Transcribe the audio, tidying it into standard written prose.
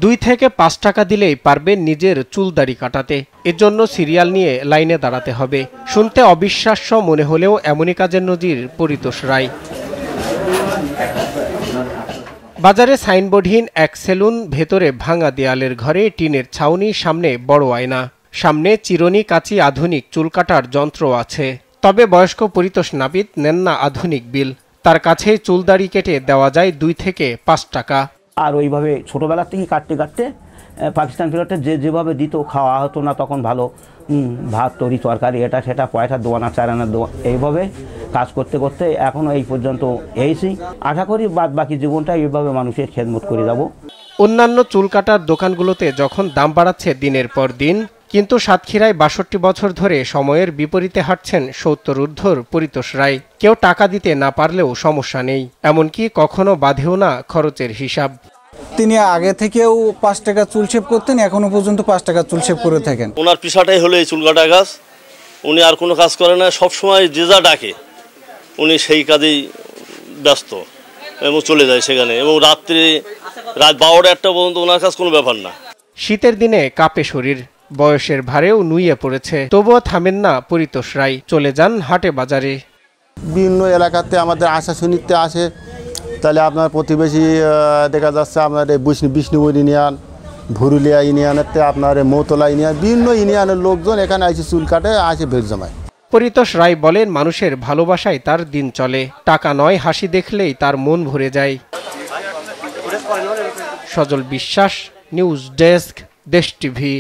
2 থেকে 5 টাকা দিলেই পারবেন নিজের চুল দাড়ি কাটাতে। এর জন্য সিরিয়াল নিয়ে লাইনে দাঁড়াতে হবে। শুনতে অবিশ্বাস্য মনে হলেও এমনই কাজের নজির পরিতোষ রায়। বাজারে সাইনবোর্ডহীন এক সেলুন, ভেতরে ভাঙা দেয়ালের ঘরে টিনের ছাউনি, সামনে বড় আয়না, সামনে চিরুনি, কাঁচি, আধুনিক চুল কাটার যন্ত্র আছে। তবে বয়স্ক পরিতোষ নাপিত নেন না আধুনিক বিল। তার কাছে চুল দাড়ি কেটে দেওয়া যায় 2 থেকে 5 টাকা। আর ওইভাবে ছোটোবেলা থেকে কাটতে কাটতে পাকিস্তান ফেরতে যেভাবে দিত, খাওয়া হতো না তখন ভালো, ভাত তরি তরকারি এটা সেটা, পয়সা দোয়ানা চারানা দোয়া, এইভাবে কাজ করতে করতে এখনও এই পর্যন্ত এইছি। আশা করি বাদ বাকি জীবনটা এইভাবে মানুষের খেদমত করে যাব। অন্যান্য চুল কাটার দোকানগুলোতে যখন দাম বাড়াচ্ছে দিনের পর দিন, কিন্তু সাতক্ষীরায় 62 বছর ধরে সময়ের বিপরীতে হাঁটছেন 70 ঊর্ধ্বর পরিতোষ রায়। কেউ টাকা দিতে না পারলেও সমস্যা নেই, এমনকি কখনো বাঁধেও না খরচের হিসাব। তিনি আগে থেকেও 5 টাকা চুল শেভ করতেন, এখনো পর্যন্ত 5 টাকা চুল শেভ করে থাকেন। ওনার পেশাটাই হলো এই চুল কাটা কাজ। উনি আর কোনো কাজ করে না, সবসময় যে যা ডাকে উনি সেই কাজেই ব্যস্ত এবং চলে যায় সেখানে, এবং রাত 12টা পর্যন্ত ওনার কাজ কোনো ব্যাপার না। শীতের দিনে কাঁপে শরীর, বয়সের ভারেও নুইয়ে পড়েছে, তবুও থামেন না পরিতোষ রায়। চলে যান হাটে বাজারে। বিভিন্ন এলাকাতে আমাদের আশা শুনিতে আসে, তাহলে আপনার প্রতিবেশী দেখা যাচ্ছে আপনার বিষ্ণুপুর ইউনিয়ন, ভুরুলিয়া ইউনিয়নেতে আপনার মৌতলা ইউনিয়ন, বিভিন্ন ইউনিয়নের লোকজন এখানে আসে চুল কাটে, আসে ভিড় জমায়। পরিতোষ রায় বলেন, মানুষের ভালোবাসায় তার দিন চলে। টাকা নয়, হাসি দেখলেই তার মন ভরে যায়। সজল বিশ্বাস, নিউজ ডেস্ক, দেশ টিভি।